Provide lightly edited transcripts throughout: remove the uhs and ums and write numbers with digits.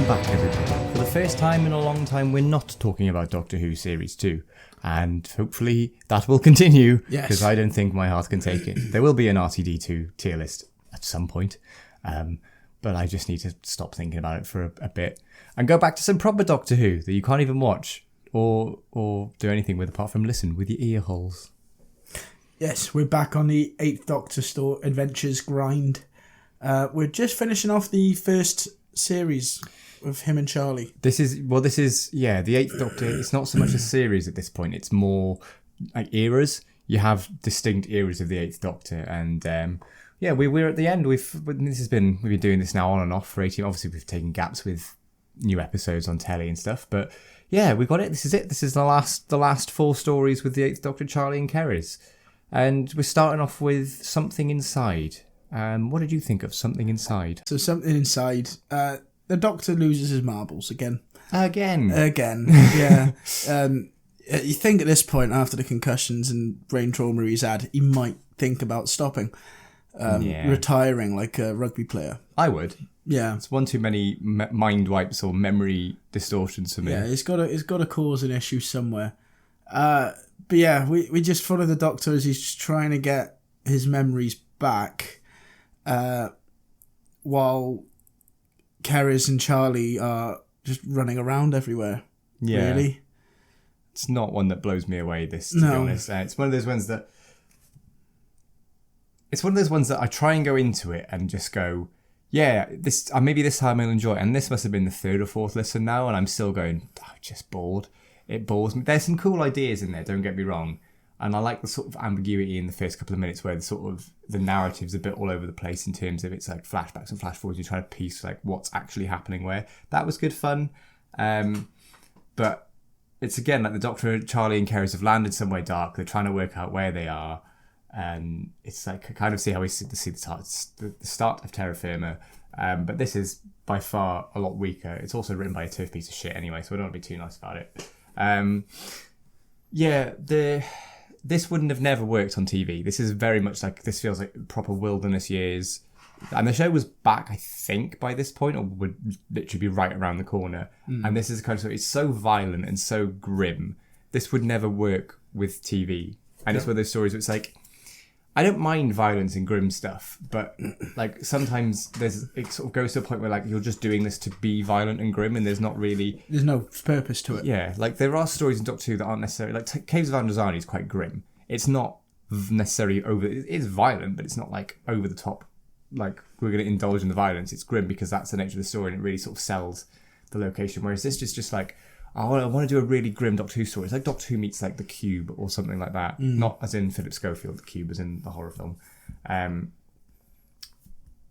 Welcome back, everybody. For the first time in a long time, we're not talking about Doctor Who Series 2. And hopefully that will continue, because I don't think my heart can take it. There will be an RTD2 tier list at some point, but I just need to stop thinking about it for a bit and go back to some proper Doctor Who that you can't even watch or do anything with apart from listen with your ear holes. Yes, we're back on the 8th Doctor Adventures grind. We're just finishing off the first series of him and Charley. This is the 8th Doctor. It's not so much a series at this point. It's more like eras. You have distinct eras of the 8th Doctor, and we're at the end. We've been doing this now on and off for 18. Obviously, we've taken gaps with new episodes on telly and stuff, but yeah, we got it. This is it. This is the last 4 stories with the 8th Doctor, Charley and Crizz, and we're starting off with Something Inside. What did you think of Something Inside? So Something Inside, the Doctor loses his marbles again. Again, yeah. You think at this point, after the concussions and brain trauma he's had, he might think about stopping, retiring like a rugby player. I would. Yeah, it's one too many mind wipes or memory distortions for me. Yeah, it's got to cause an issue somewhere. But yeah, we just follow the Doctor as he's just trying to get his memories back. While Crizz and Charley are just running around everywhere. Yeah. Really? It's not one that blows me away, to be honest. It's one of those ones that... It's one of those ones that I try and go into it and just go, yeah, maybe this time I'll enjoy it. And this must have been the 3rd or 4th listen now, and I'm still going, just bored. It bores me. There's some cool ideas in there, don't get me wrong. And I like the sort of ambiguity in the first couple of minutes where the narrative's a bit all over the place in terms of it's like flashbacks and flash forwards. You try to piece like what's actually happening where. That was good fun. But it's again like the Doctor, Charley and Crizz have landed somewhere dark. They're trying to work out where they are. And it's like I kind of see how we see the start of Terra Firma. But this is by far a lot weaker. It's also written by a turf piece of shit anyway, so I don't want to be too nice about it. This wouldn't have never worked on TV. This is very much like, this feels like proper wilderness years. And the show was back, I think, by this point, or would literally be right around the corner. And this is kind of, it's so violent and so grim. This would never work with TV. And it's one of those stories where it's like, I don't mind violence and grim stuff, but like sometimes it sort of goes to a point where like you're just doing this to be violent and grim, and there's no purpose to it. Yeah, like there are stories in Doctor Who that aren't necessarily like Caves of Androzani is quite grim. It's not necessarily over. It is violent, but it's not like over the top. Like we're going to indulge in the violence. It's grim because that's the nature of the story, and it really sort of sells the location. Whereas this is just like, I want to do a really grim Doctor Who story. It's like Doctor Who meets like The Cube or something like that. Not as in Philip Schofield, The Cube, as in the horror film.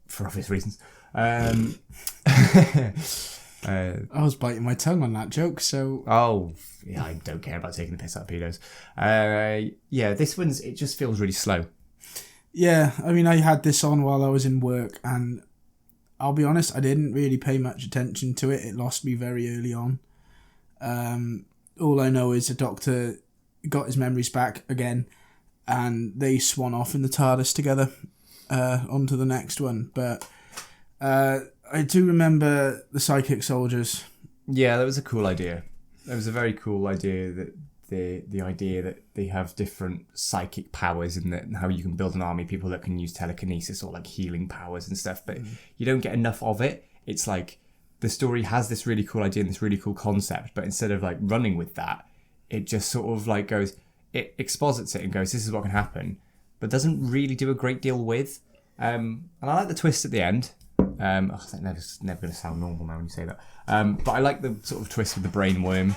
For obvious reasons. I was biting my tongue on that joke, so... Oh, yeah, I don't care about taking the piss out of pedos. This one's, it just feels really slow. Yeah, I mean, I had this on while I was in work, and I'll be honest, I didn't really pay much attention to it. It lost me very early on. All I know is the Doctor got his memories back again, and they swan off in the TARDIS together onto the next one. But I do remember the psychic soldiers. Yeah, that was a cool idea. That was a very cool idea, that the idea that they have different psychic powers and how you can build an army, people that can use telekinesis or like healing powers and stuff, but you don't get enough of it. It's like the story has this really cool idea and this really cool concept, but instead of like running with that, it just sort of like it exposits it and goes, this is what can happen, but doesn't really do a great deal with. And I like the twist at the end. It's never going to sound normal now when you say that. But I like the sort of twist with the brain worm.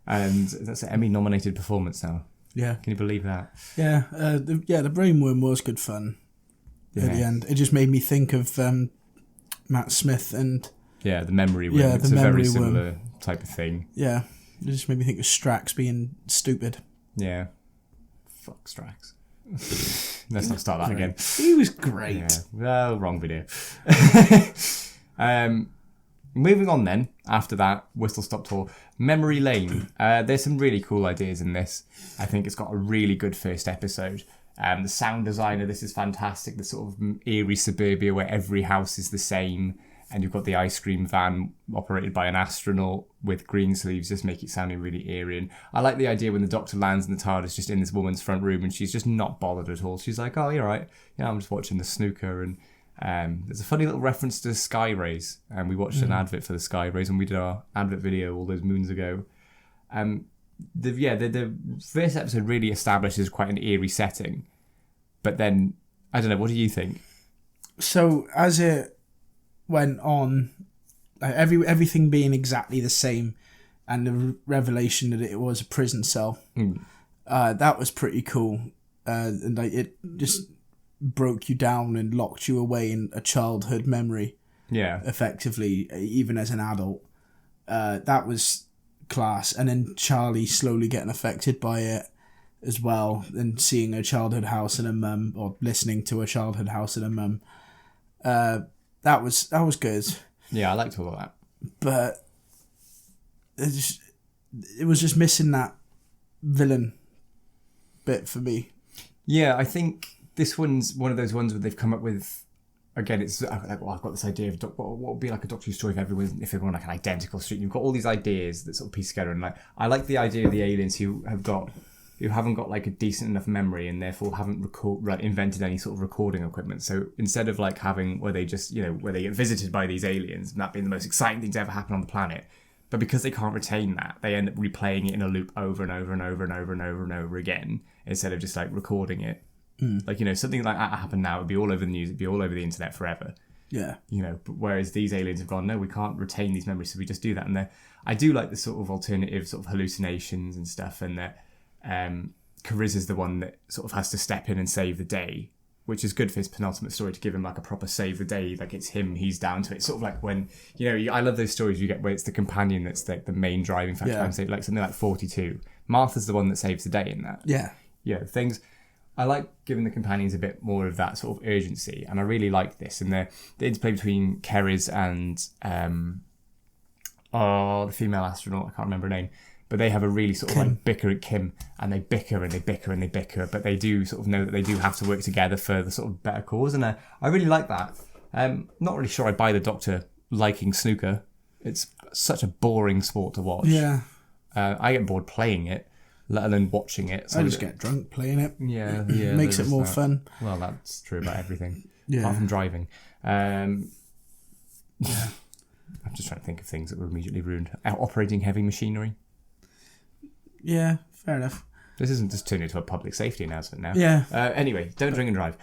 And that's an Emmy-nominated performance now. Yeah. Can you believe that? Yeah. The brain worm was good fun at the end. It just made me think of Matt Smith and... Yeah, the memory worm. Yeah, it's a very similar type of thing. Yeah. It just made me think of Strax being stupid. Yeah. Fuck Strax. Let's not start that again. He was great. Yeah. Well, wrong video. Moving on then, after that Whistle Stop Tour, Memory Lane. There's some really cool ideas in this. I think it's got a really good first episode. The sound design of this is fantastic. The sort of eerie suburbia where every house is the same. and you've got the ice cream van operated by an astronaut with green sleeves, just make it sounding really eerie. And I like the idea when the Doctor lands in the TARDIS just in this woman's front room and she's just not bothered at all. She's like, oh, you're right. Yeah, I'm just watching the snooker. And there's a funny little reference to Sky Rays. And we watched an advert for the Sky Rays when we did our advert video all those moons ago. The first episode really establishes quite an eerie setting. But then, I don't know, what do you think? So, as it went on, like everything being exactly the same, and the revelation that it was a prison cell, that was pretty cool. And like it just broke you down and locked you away in a childhood memory. Yeah. Effectively, even as an adult. That was class. And then Charley slowly getting affected by it as well, and seeing her childhood house and her mum, or listening to her childhood house and her mum. That was good. Yeah, I liked all of that. But it was just missing that villain bit for me. Yeah, I think this one's one of those ones where they've come up with, again, it's like, well, I've got this idea of what would be like a Doctor Who story if everyone like an identical street. You've got all these ideas that sort of piece together, and like I like the idea of the aliens who haven't got like a decent enough memory and therefore haven't invented any sort of recording equipment. So instead of like having where they just, where they get visited by these aliens and that being the most exciting thing to ever happen on the planet, but because they can't retain that, they end up replaying it in a loop over and over and over and over and over and over again instead of just like recording it. Like, something like that happened now, it'd be all over the news, it'd be all over the internet forever. Yeah. But whereas these aliens have gone, no, we can't retain these memories, so we just do that. And I do like the sort of alternative sort of hallucinations and stuff, and that Crizz is the one that sort of has to step in and save the day, which is good for his penultimate story, to give him like a proper save the day, like it's him, he's down to it. It's sort of like when, I love those stories you get where it's the companion that's like the main driving factor. Yeah. Like something like 42. Martha's the one that saves the day in that. Yeah. I like giving the companions a bit more of that sort of urgency, and I really like this. And the interplay between Crizz and the female astronaut, I can't remember her name, but they have a really sort of like bicker at Kim, and they bicker and they bicker and they bicker, but they do sort of know that they do have to work together for the sort of better cause, and I really like that. Not really sure I buy the Doctor liking snooker. It's such a boring sport to watch. Yeah. I get bored playing it, let alone watching it. So I just get drunk playing it. Yeah. Makes it more fun. Well, that's true about everything. Yeah. Apart from driving. I'm just trying to think of things that were immediately ruined. Operating heavy machinery. Yeah, fair enough. This isn't just turning into a public safety announcement now. Yeah. Anyway, don't drink and drive.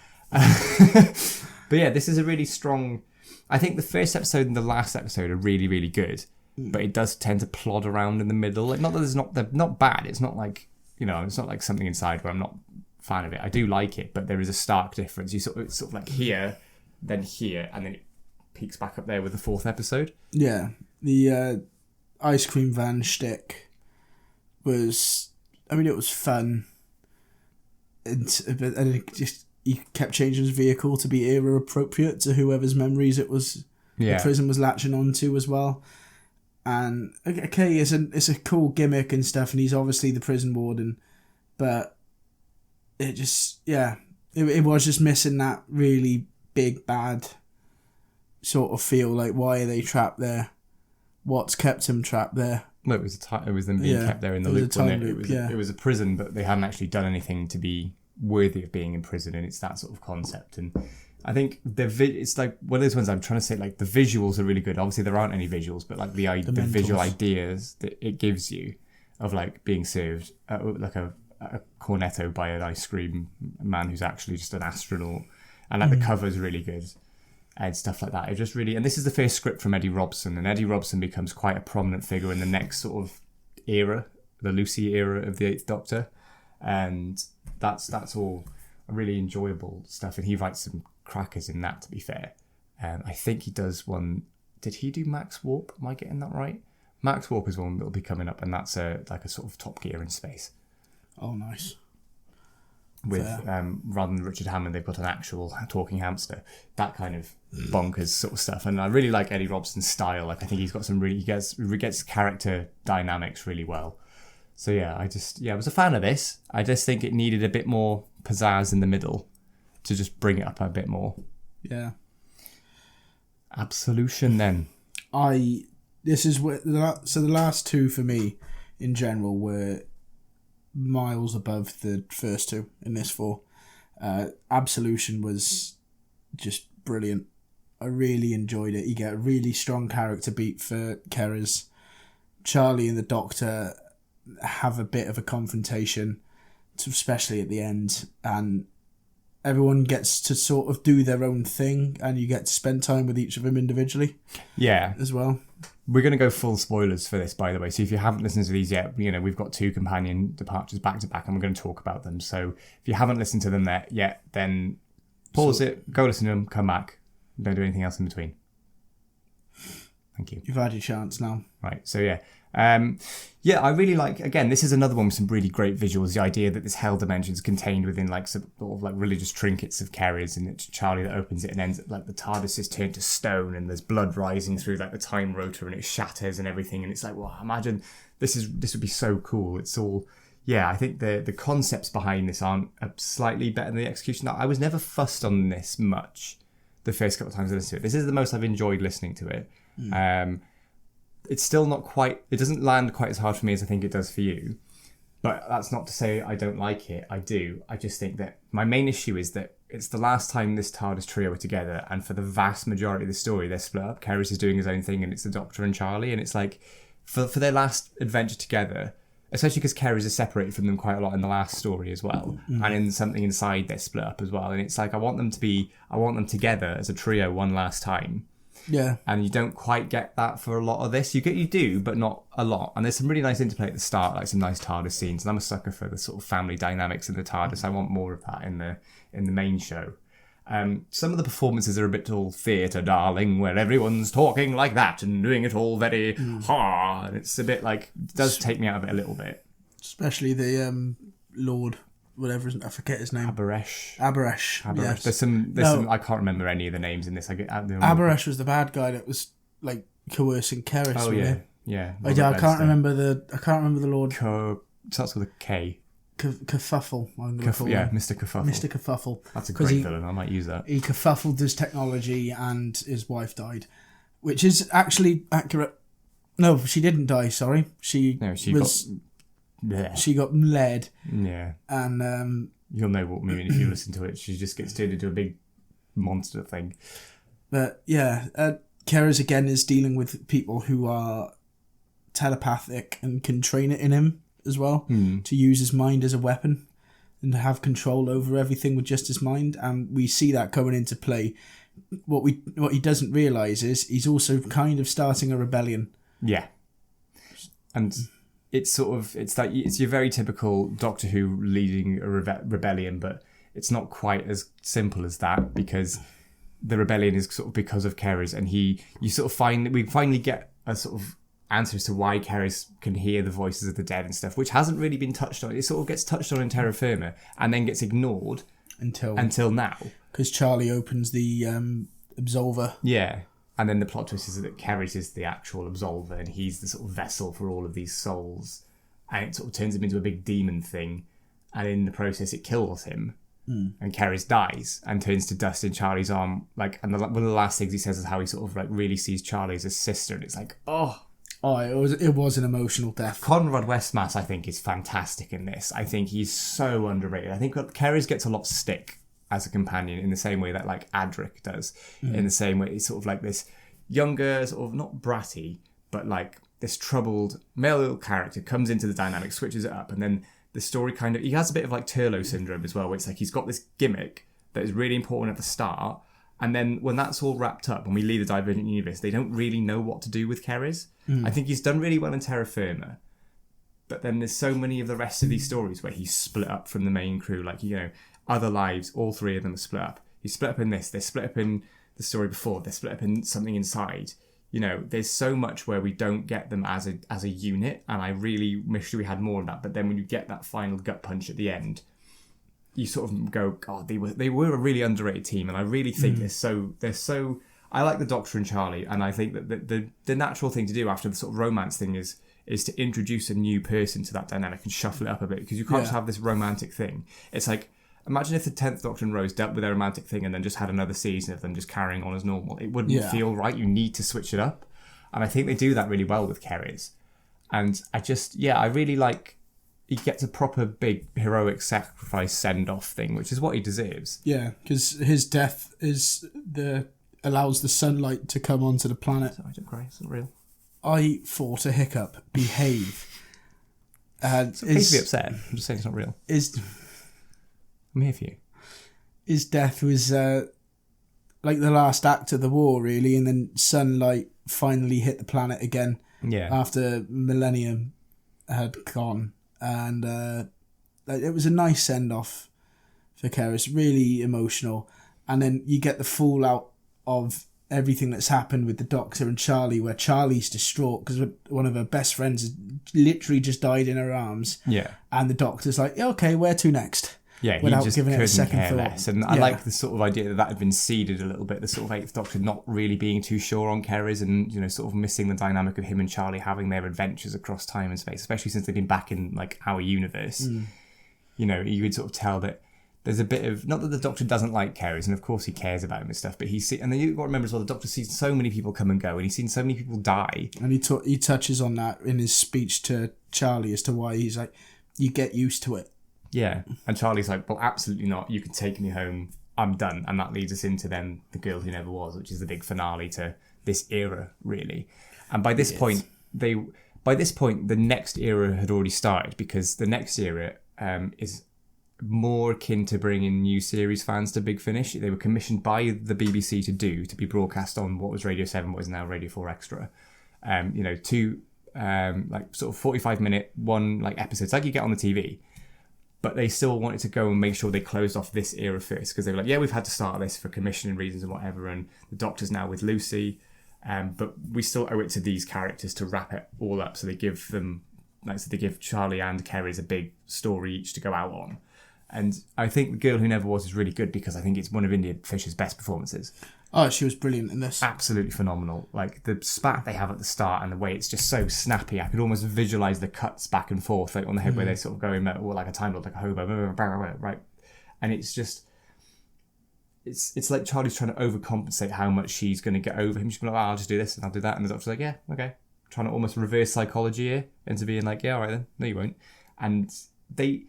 But yeah, this is a really strong... I think the first episode and the last episode are really, really good. But it does tend to plod around in the middle. Like, not that they're not bad. It's not like, it's not like something inside where I'm not a fan of it. I do like it, but there is a stark difference. It's sort of like here, then here, and then it peaks back up there with the fourth episode. Yeah. The ice cream van shtick was... it was fun. And it just... He kept changing his vehicle to be era appropriate to whoever's memories it was... Yeah. The prison was latching onto as well. And okay, it's a cool gimmick and stuff, and he's obviously the prison warden, but it just it was just missing that really big bad sort of feel. Like, why are they trapped there? What's kept him trapped there? Well, it was them being kept there in the loop, wasn't it? It was a prison, but they hadn't actually done anything to be worthy of being in prison, and it's that sort of concept. And I think it's like one of those ones I'm trying to say, like, the visuals are really good. Obviously, there aren't any visuals, but like the visual ideas that it gives you of like being served like a cornetto by an ice cream man who's actually just an astronaut, and like the cover's really good and stuff like that. It just really, and this is the first script from Eddie Robson, and Eddie Robson becomes quite a prominent figure in the next sort of era, the Lucy era of the Eighth Doctor, and that's all really enjoyable stuff. And he writes some crackers in that, to be fair. I think he does one. Did he do Max Warp? Am I getting that right? Max Warp is one that will be coming up, and that's like a sort of Top Gear in space. Oh, nice. With rather than Richard Hammond, they've got an actual talking hamster. That kind of bonkers sort of stuff. And I really like Eddie Robson's style. Like, I think he's got some he gets character dynamics really well. So yeah, I was a fan of this. I just think it needed a bit more pizzazz in the middle to just bring it up a bit more. Yeah. Absolution, then. This is where the last two for me, in general, were miles above the first two in this four. Absolution was just brilliant. I really enjoyed it. You get a really strong character beat for Crizz. Charley and the Doctor have a bit of a confrontation, especially at the end, and everyone gets to sort of do their own thing, and you get to spend time with each of them individually. Yeah. As well. We're going to go full spoilers for this, by the way. So if you haven't listened to these yet, we've got 2 companion departures back to back, and we're going to talk about them. So if you haven't listened to them yet, then pause it, go listen to them, come back. Don't do anything else in between. Thank you. You've had your chance now. Right, so yeah. I really like, again, this is another one with some really great visuals. The idea that this hell dimension is contained within like some sort of like religious trinkets of Crizz, and it's Charley that opens it and ends like the TARDIS is turned to stone and there's blood rising through like the time rotor and it shatters and everything, and it's like, wow, imagine this would be so cool. It's all, yeah, I think the concepts behind this aren't slightly better than the execution. I was never fussed on this much the first couple of times I listened to it. This is the most I've enjoyed listening to it. It's still not quite, it doesn't land quite as hard for me as I think it does for you. But that's not to say I don't like it. I do. I just think that my main issue is that it's the last time this TARDIS trio are together, and for the vast majority of the story, they're split up. Crizz is doing his own thing, and it's the Doctor and Charley, and it's like, for their last adventure together, especially because Crizz is separated from them quite a lot in the last story as well, and in something inside they're split up as well, and it's like, I want them together as a trio one last time. Yeah. And you don't quite get that for a lot of this. You do, but not a lot. And there's some really nice interplay at the start, like some nice TARDIS scenes. And I'm a sucker for the sort of family dynamics in the TARDIS. I want more of that in the main show. Some of the performances are a bit all theatre darling, where everyone's talking like that and doing it all very ha. And it's a bit like, it does take me out of it a little bit. Especially the Lord, whatever, I forget his name. Abaresh. Yes. There's some. I can't remember any of the names in this. Abaresh was the bad guy that was like coercing Crizz. Oh yeah. I can't remember the Lord. Starts with a K. Kerfuffle. I'm going to call him. Mr. Kerfuffle. Mr. Kerfuffle. That's a great villain. I might use that. He kerfuffled his technology, and his wife died, which is actually accurate. No, she didn't die. Sorry, she got led. Yeah. And you'll know what I mean if you listen to it. She just gets turned into a big monster thing. But yeah, Crizz again is dealing with people who are telepathic and can train it in him as well to use his mind as a weapon and to have control over everything with just his mind. And we see that coming into play. What he doesn't realise is he's also kind of starting a rebellion. Yeah. And it's your very typical Doctor Who leading a rebellion, but it's not quite as simple as that, because the rebellion is sort of because of Crizz, and we finally get a sort of answer as to why Crizz can hear the voices of the dead and stuff, which hasn't really been touched on. It sort of gets touched on in Terra Firma and then gets ignored until now. Because Charley opens the absolver. Yeah. And then the plot twist is that Crizz is the actual absolver, and he's the sort of vessel for all of these souls. And it sort of turns him into a big demon thing. And in the process, it kills him. And Crizz dies and turns to dust in Charley's arm. And one of the last things he says is how he sort of really sees Charley as his sister. And it's like, it was an emotional death. Conrad Westmass, I think, is fantastic in this. I think he's so underrated. I think Crizz gets a lot of stick as a companion in the same way that Adric does. In the same way, it's sort of like this younger, sort of not bratty, but this troubled male character comes into the dynamic, switches it up, and then the story he has a bit of Turlo syndrome as well, where it's he's got this gimmick that is really important at the start, and then when that's all wrapped up, when we leave the Divergent Universe, they don't really know what to do with Crizz. I think he's done really well in Terra Firma, but then there's so many of the rest of these stories where he's split up from the main crew, Other Lives, all 3 of them are split up. He's split up in this, they're split up in the story before, they're split up in something inside. There's so much where we don't get them as a unit, and I really wish we had more of that. But then when you get that final gut punch at the end, you sort of go, God, they were a really underrated team, and I really think they're so. I like the Doctor and Charley, and I think that the natural thing to do after the sort of romance thing is to introduce a new person to that dynamic and shuffle it up a bit, because you can't just have this romantic thing. It's imagine if the 10th Doctor and Rose dealt with their romantic thing and then just had another season of them just carrying on as normal. It wouldn't feel right. You need to switch it up. And I think they do that really well with Crizz. And I really like... He gets a proper big heroic sacrifice send-off thing, which is what he deserves. Yeah, because his death allows the sunlight to come onto the planet. Sorry, don't cry. It's not real. I fought a hiccup. Behave. So please be upset. I'm just saying it's not real. I'm here for you. His death was like the last act of the war, really, and then sunlight finally hit the planet again. Yeah. After millennium had gone. And it was a nice send-off for Crizz, really emotional. And then you get the fallout of everything that's happened with the Doctor and Charley, where Charley's distraught because one of her best friends has literally just died in her arms. Yeah. And the Doctor's like, okay, where to next? Yeah, he without just giving it a couldn't second care thought. less. And I like the sort of idea that had been seeded a little bit, the sort of 8th Doctor not really being too sure on Crizz and, sort of missing the dynamic of him and Charley having their adventures across time and space, especially since they've been back in, like, our universe. You would sort of tell that there's a bit of... Not that the Doctor doesn't like Crizz, and of course he cares about him and stuff, but and then you've got to remember as well, the Doctor's seen so many people come and go, and he's seen so many people die. And he touches on that in his speech to Charley as to why he's like, you get used to it. Yeah, and Charlie's like, well, absolutely not. You can take me home. I'm done. And that leads us into then The Girl Who Never Was, which is the big finale to this era, really. And by this point, the next era had already started, because the next era is more akin to bringing new series fans to Big Finish. They were commissioned by the BBC to be broadcast on what was Radio 7, what is now Radio 4 Extra. Two like sort of 45-minute one like episodes like you get on the TV. But they still wanted to go and make sure they closed off this era first, because they were like, yeah, we've had to start this for commissioning reasons and whatever, and the Doctor's now with Lucy, but we still owe it to these characters to wrap it all up. So they give Charley and Crizz a big story each to go out on. And I think The Girl Who Never Was is really good, because I think it's one of India Fisher's best performances. Oh, she was brilliant in this. Absolutely phenomenal. Like, the spat they have at the start and the way it's just so snappy. I could almost visualise the cuts back and forth, like on the head where they sort of go in, like a Time Lord, like a hobo, right? And it's just... It's like Charlie's trying to overcompensate how much she's going to get over him. She's like, I'll just do this and I'll do that. And the Doctor's like, yeah, okay. Trying to almost reverse psychology here into being like, yeah, all right then. No, you won't. And they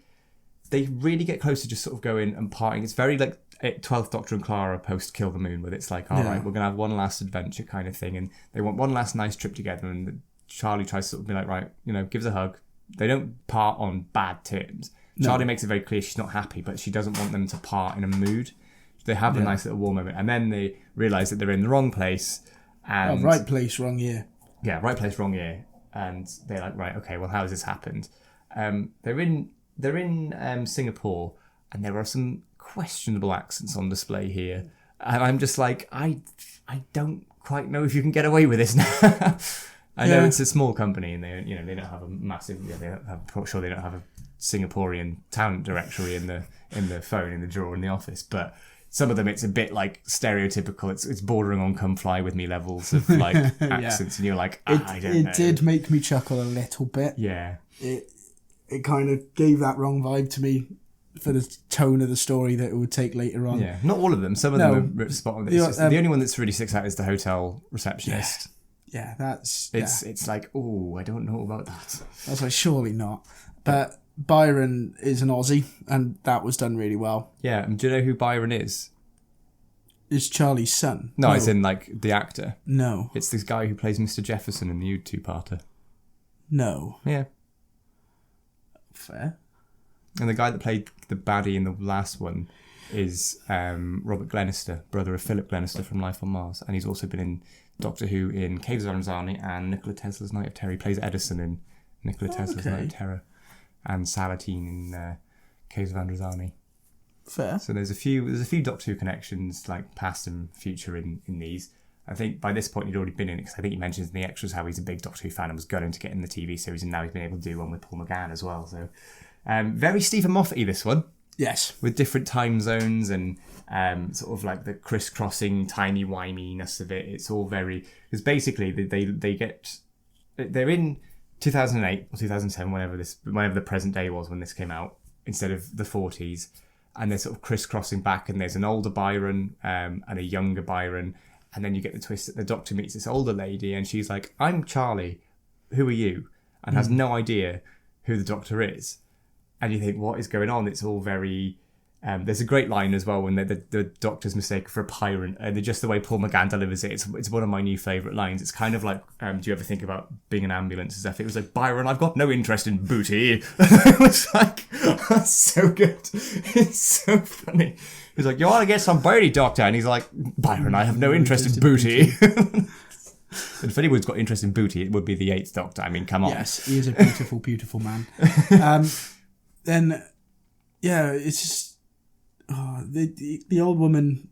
really get close to just sort of going and parting. It's very like 12th Doctor and Clara post Kill the Moon, where it's like, all right, we're going to have one last adventure kind of thing. And they want one last nice trip together. And Charlie tries to sort of be like, right, gives a hug. They don't part on bad terms. No. Charlie makes it very clear she's not happy, but she doesn't want them to part in a mood. They have a nice little war moment. And then they realise that they're in the wrong place. And right place, wrong year. Yeah, right place, wrong year. And they're like, right, okay, well, how has this happened? They're in Singapore, and there are some questionable accents on display here, and I'm just like, I don't quite know if you can get away with this now. I know it's a small company, and they don't have a massive. I'm sure they don't have a Singaporean talent directory in the phone in the drawer in the office, but some of them it's a bit like stereotypical. It's bordering on "Come Fly With Me" levels of like accents, and you're like, I don't know. It did make me chuckle a little bit. Yeah. It kind of gave that wrong vibe to me for the tone of the story that it would take later on. Yeah, not all of them. Some of them are spot on. The only one that's really sticks out is the hotel receptionist. Yeah, that's... It's like, oh, I don't know about that. I was like, surely not. But Byron is an Aussie, and that was done really well. Yeah, and do you know who Byron is? Is Charlie's son? No, as in, like, the actor. No. It's this guy who plays Mr. Jefferson in the U2-parter. No. Yeah. Fair. And the guy that played the baddie in the last one is Robert Glenister, brother of Philip Glenister from Life on Mars. And he's also been in Doctor Who in Caves of Aranzani and Nikola Tesla's Night of Terror. He plays Edison in Nikola Tesla's Night of Terror. And Salatine in Caves of Androzani. Fair. So there's a few Doctor Who connections, like past and future in these. I think by this point he'd already been in it, because I think he mentions in the extras how he's a big Doctor Who fan and was going to get in the TV series, and now he's been able to do one with Paul McGann as well. So very Stephen Moffat-y, this one. Yes. With different time zones and sort of like the crisscrossing, timey-wiminess of it. It's all very... Because basically they're in 2008 or 2007, whenever the present day was when this came out, instead of the 40s. and they're sort of crisscrossing back, and there's an older Byron and a younger Byron, and then you get the twist that the Doctor meets this older lady, and she's like, "I'm Charley, who are you?" and has no idea who the Doctor is. And you think, what is going on? It's all very... there's a great line as well when the Doctor's mistaken for a pirate, and just the way Paul McGann delivers it, it's one of my new favourite lines. It's kind of like, do you ever think about being an ambulance and stuff? It was like, "Byron, I've got no interest in booty." It was like, that's so good. It's so funny. He's like, "You want to get some booty, Doctor?" And he's like, "Byron, I have no interest in booty." And if anyone's got interest in booty, it would be the 8th Doctor. I mean, come on. Yes, he is a beautiful, beautiful man. Then, yeah, it's just... the old woman,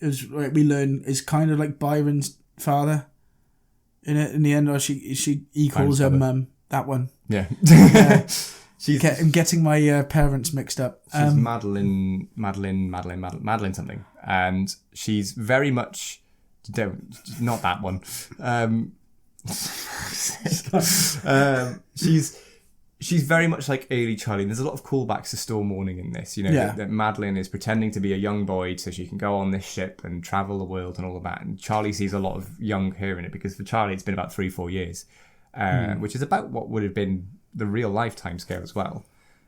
is like we learn, is kind of like Byron's father. In the end, or he calls her mum. That one. Yeah. I'm getting my parents mixed up. She's Madeline something, and she's very much not that one. She's very much like early Charley. There's a lot of callbacks to Storm Morning in this. That Madeline is pretending to be a young boy so she can go on this ship and travel the world and all of that. And Charley sees a lot of young her in it, because for Charley it's been about 3-4 years, which is about what would have been the real lifetime scale as well.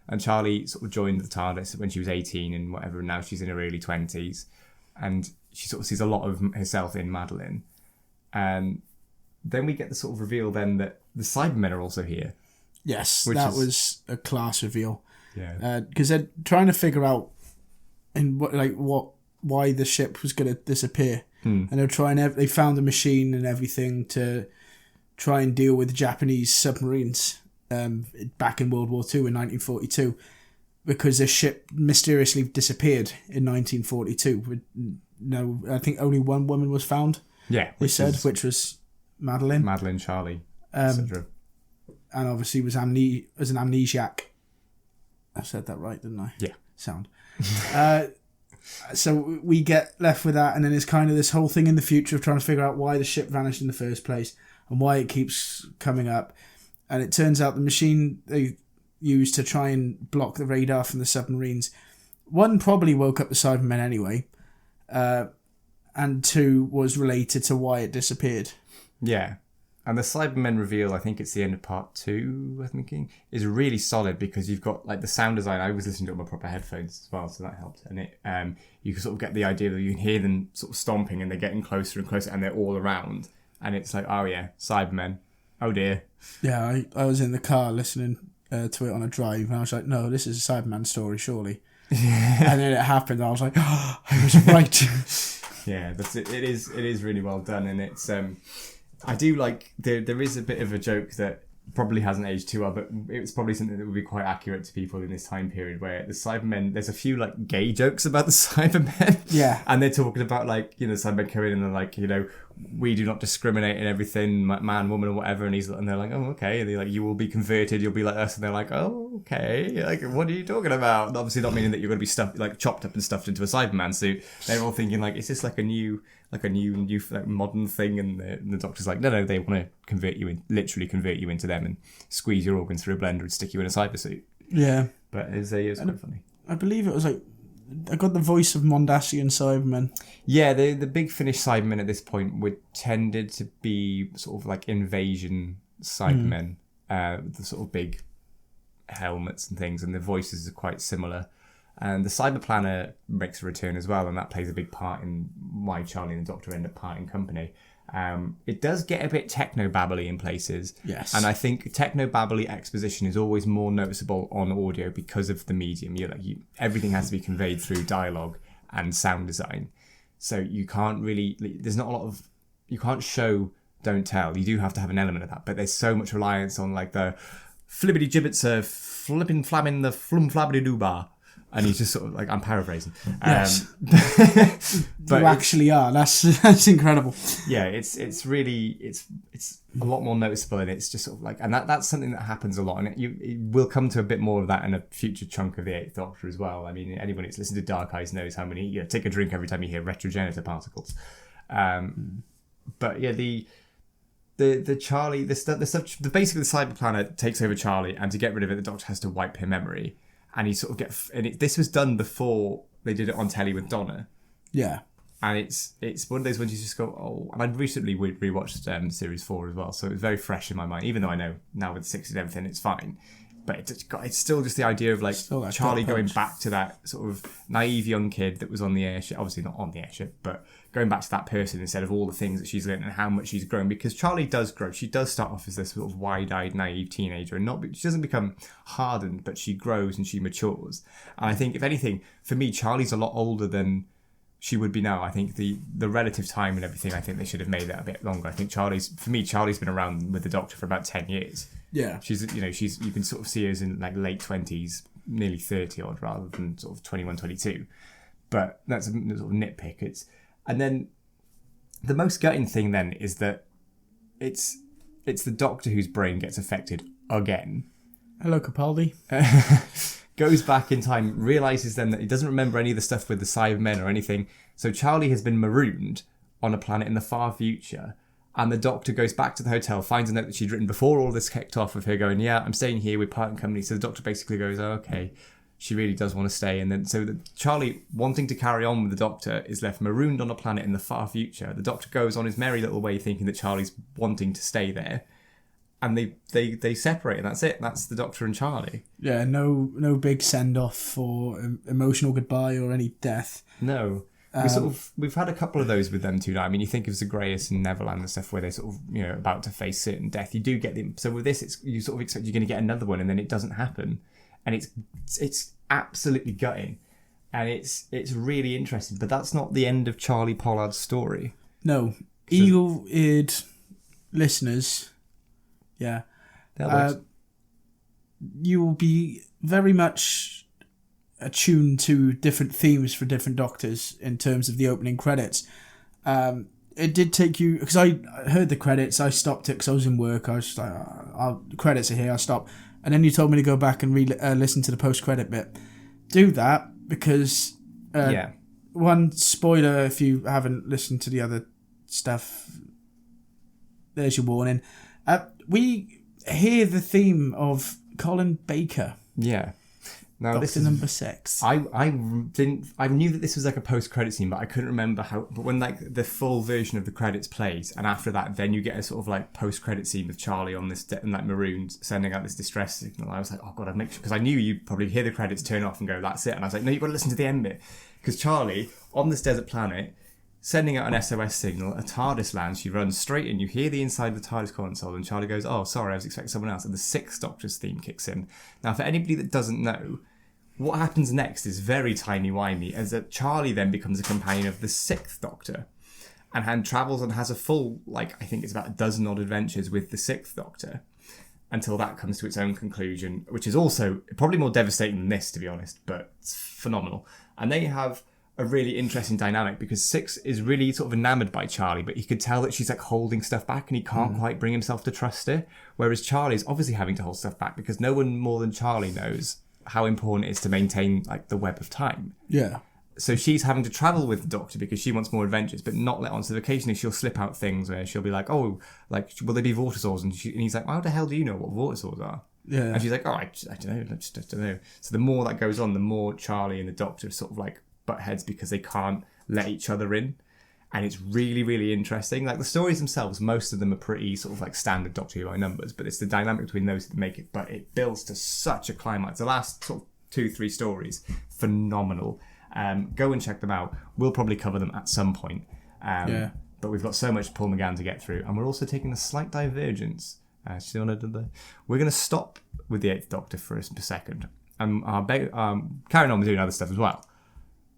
And Charley sort of joined the TARDIS when she was 18 and whatever, and now she's in her early 20s. And she sort of sees a lot of herself in Madeline. And then we get the sort of reveal then that the Cybermen are also here. Yes, was a class reveal. Yeah, because they're trying to figure out why the ship was going to disappear, and they're trying. They found a machine and everything to try and deal with Japanese submarines back in World War II in 1942, because the ship mysteriously disappeared in 1942. I think only one woman was found. Yeah, which was Madeline, Charley, etc. And obviously was an amnesiac. I said that right, didn't I? Yeah. Sound. So we get left with that, and then it's kind of this whole thing in the future of trying to figure out why the ship vanished in the first place and why it keeps coming up. And it turns out the machine they used to try and block the radar from the submarines, one, probably woke up the Cybermen anyway, and two, was related to why it disappeared. Yeah. And the Cybermen reveal, I think it's the end of part 2, I'm thinking, is really solid, because you've got like the sound design. I was listening to it on my proper headphones as well, so that helped. And it, you can sort of get the idea that you can hear them sort of stomping, and they're getting closer and closer, and they're all around. And it's like, oh yeah, Cybermen. Oh dear. Yeah, I was in the car listening to it on a drive, and I was like, no, this is a Cyberman story, surely. Yeah. And then it happened, and I was like, oh, I was right. Yeah, but it is really well done, and it's I do like there is a bit of a joke that probably hasn't aged too well, but it's probably something that would be quite accurate to people in this time period, where the Cybermen, there's a few like gay jokes about the Cybermen. Yeah. And they're talking about like, the Cybermen come in and they're like, we do not discriminate in everything, man, woman, or whatever. And they're like, oh, okay. And they're like, you will be converted, you'll be like us. And they're like, oh, okay. Like, what are you talking about? And obviously not meaning that you're going to be stuffed, like chopped up and stuffed into a Cyberman suit. They're all thinking like, is this like a new like modern thing? And the Doctor's like, no, they want to literally convert you into them and squeeze your organs through a blender and stick you in a cyber suit. Yeah. But it was quite funny. I believe it was like, I got the voice of Mondasian Cybermen. Yeah, the big Finnish Cybermen at this point tended to be sort of like invasion Cybermen, with the sort of big helmets and things, and the voices are quite similar. And the Cyber Planner makes a return as well, and that plays a big part in why Charley and the Doctor end up parting company. It does get a bit techno-babbly in places. Yes. And I think techno-babbly exposition is always more noticeable on audio because of the medium. Everything has to be conveyed through dialogue and sound design. So you can't really... There's not a lot of... You can't show, don't tell. You do have to have an element of that. But there's so much reliance on like the flibbity gibbets, flippin' flamin' the flum flabbity doo bar. And he's just sort of like, I'm paraphrasing. Yes. But you actually are. That's incredible. Yeah, it's a lot more noticeable, and it's just sort of like, and that's something that happens a lot, and it will come to a bit more of that in a future chunk of the 8th Doctor as well. I mean, anyone who's listened to Dark Eyes knows how many, take a drink every time you hear retrogenitor particles. But yeah, the Charley, basically the Cyber Planet takes over Charley, and to get rid of it, the Doctor has to wipe her memory. and he sort of this was done before they did it on telly with Donna. Yeah. And it's one of those ones you just go, oh. And I'd recently rewatched Series 4 as well, so it was very fresh in my mind. Even though I know now with 6 and everything, it's fine. But it's still just the idea of like Charley going back to that sort of naive young kid that was on the airship. Obviously not on the airship, but going back to that person instead of all the things that she's learned and how much she's grown. Because Charley does grow. She does start off as this sort of wide-eyed, naive teenager, and she doesn't become hardened, but she grows and she matures. And I think, if anything, for me, Charley's a lot older than she would be now. I think the relative time and everything, I think they should have made that a bit longer. I think Charley's been around with the Doctor for about 10 years. Yeah. She's you can sort of see her as in like late 20s, nearly 30 odd, rather than sort of 21, 22. But that's a sort of nitpick. And then the most gutting thing then is that it's the Doctor whose brain gets affected again. Hello, Capaldi. Goes back in time, realises then that he doesn't remember any of the stuff with the Cybermen or anything. So Charley has been marooned on a planet in the far future. And the Doctor goes back to the hotel, finds a note that she'd written before all this kicked off of her going, yeah, I'm staying here, we're parting company. So the Doctor basically goes, oh, okay, she really does want to stay. And then so Charley, wanting to carry on with the Doctor, is left marooned on a planet in the far future. The Doctor goes on his merry little way thinking that Charley's wanting to stay there. And they separate, and that's it. That's the Doctor and Charley. Yeah, no big send-off or emotional goodbye or any death. No. We've had a couple of those with them too now. I mean, you think of Zagreus and Neverland and stuff where they're sort of, about to face certain death. You do get them. So with this, you sort of expect you're going to get another one, and then it doesn't happen, and it's absolutely gutting, and it's really interesting. But that's not the end of Charley Pollard's story. No, eagle-eared listeners, yeah, you will be very much attuned to different themes for different Doctors in terms of the opening credits. It did take you, because I heard the credits, I stopped it because I was in work. I was just like, the credits are here, I'll stop. And then you told me to go back and listen to the post-credit bit. Do that because, one, spoiler if you haven't listened to the other stuff, there's your warning. We hear the theme of Colin Baker. Yeah. Now, Doctor number 6. I knew that this was like a post-credit scene, but I couldn't remember how. But when like the full version of the credits plays, and after that, then you get a sort of like post-credit scene with Charley on this and like marooned, sending out this distress signal. I was like, oh god, I'd make sure, because I knew you'd probably hear the credits turn off and go, that's it. And I was like, no, you've got to listen to the end bit, because Charley on this desert planet, sending out an SOS signal, a TARDIS lands, she runs straight in, you hear the inside of the TARDIS console, and Charley goes, oh, sorry, I was expecting someone else, and the 6th Doctor's theme kicks in. Now, for anybody that doesn't know, what happens next is very timey-wimey, as that Charley then becomes a companion of the 6th Doctor, and travels and has a full, I think it's about a dozen odd adventures with the 6th Doctor, until that comes to its own conclusion, which is also probably more devastating than this, to be honest, but it's phenomenal. And they have a really interesting dynamic, because 6 is really sort of enamoured by Charley, but he could tell that she's holding stuff back and he can't quite bring himself to trust her, whereas Charley's obviously having to hold stuff back because no one more than Charley knows how important it is to maintain the web of time. Yeah. So she's having to travel with the Doctor because she wants more adventures, but not let on. So occasionally she'll slip out things where she'll be like, oh, will they be vortisaurs? And he's like, how the hell do you know what vortisaurs are? Yeah. And she's like, oh, I don't know. I just don't know. So the more that goes on, the more Charley and the Doctor sort of butt heads because they can't let each other in. And it's really, really interesting. The stories themselves, most of them are pretty sort of standard Doctor Who numbers, but it's the dynamic between those that make it. But it builds to such a climax. The last sort of 2-3 stories, phenomenal. Go and check them out. We'll probably cover them at some point. But we've got so much Paul McGann to get through, and we're also taking a slight divergence. We're going to stop with the 8th Doctor for a second, and carrying on with doing other stuff as well.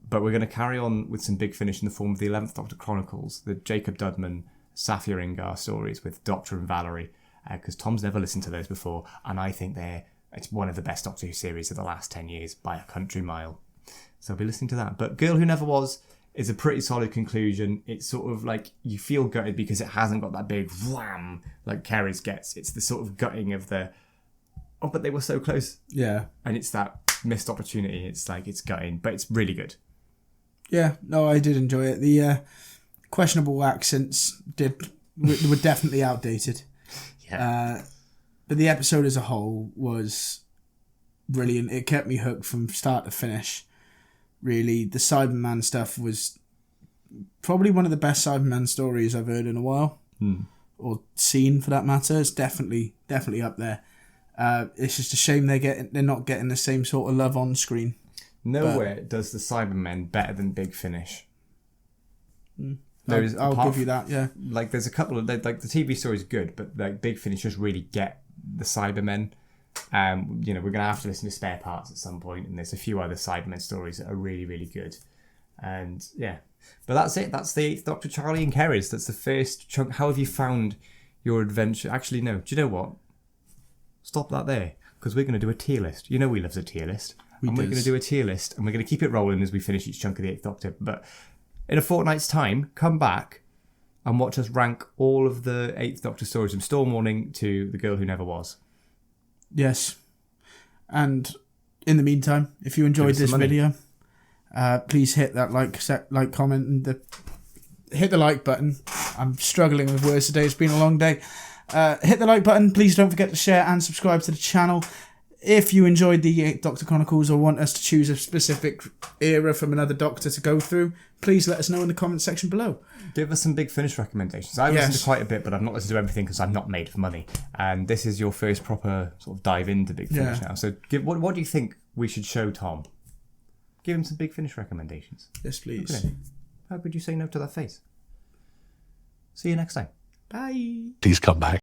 But we're going to carry on with some big finish in the form of the 11th Doctor Chronicles, the Jacob Dudman, Safia Ingar stories with Doctor and Valerie, because Tom's never listened to those before, and I think it's one of the best Doctor Who series of the last 10 years by a country mile. So I'll be listening to that. But Girl Who Never Was is a pretty solid conclusion. It's sort of you feel gutted because it hasn't got that big wham like Kerry's gets. It's the sort of gutting of the, oh, but they were so close. Yeah. And it's that missed opportunity. It's it's gutting, but it's really good. Yeah, no, I did enjoy it. The questionable accents were definitely outdated. Yeah. But the episode as a whole was brilliant. It kept me hooked from start to finish. Really, the Cyberman stuff was probably one of the best Cyberman stories I've heard in a while, or seen for that matter. It's definitely up there. It's just a shame they're not getting the same sort of love on screen. Nowhere does the Cybermen better than Big Finish. I'll give you that. Yeah, like there's a couple of like the TV story is good, but like Big Finish just really get the Cybermen. We're gonna have to listen to Spare Parts at some point, and there's a few other Cybermen stories that are really, really good. And yeah, but that's it. That's the 8th Doctor, Charley and Crizz. That's the first chunk. How have you found your adventure? Actually, no. Do you know what? Stop that there, because we're going to do a tier list. You know we love a tier list. We're going to do a tier list, and we're going to keep it rolling as we finish each chunk of the 8th Doctor. But in a fortnight's time, come back and watch us rank all of the 8th Doctor stories from Storm Warning to The Girl Who Never Was. Yes. And in the meantime, if you enjoyed this video, please hit that like, comment, and hit the like button. I'm struggling with words today. It's been a long day. Hit the like button. Please don't forget to share and subscribe to the channel. If you enjoyed the 8th Doctor Chronicles or want us to choose a specific era from another Doctor to go through, please let us know in the comment section below. Give us some Big Finish recommendations. I've listened to quite a bit, but I've not listened to everything because I'm not made for money. And this is your first proper sort of dive into Big Finish now. So what do you think we should show Tom? Give him some Big Finish recommendations. Yes, please. How could you say no to that face? See you next time. Bye. Please come back.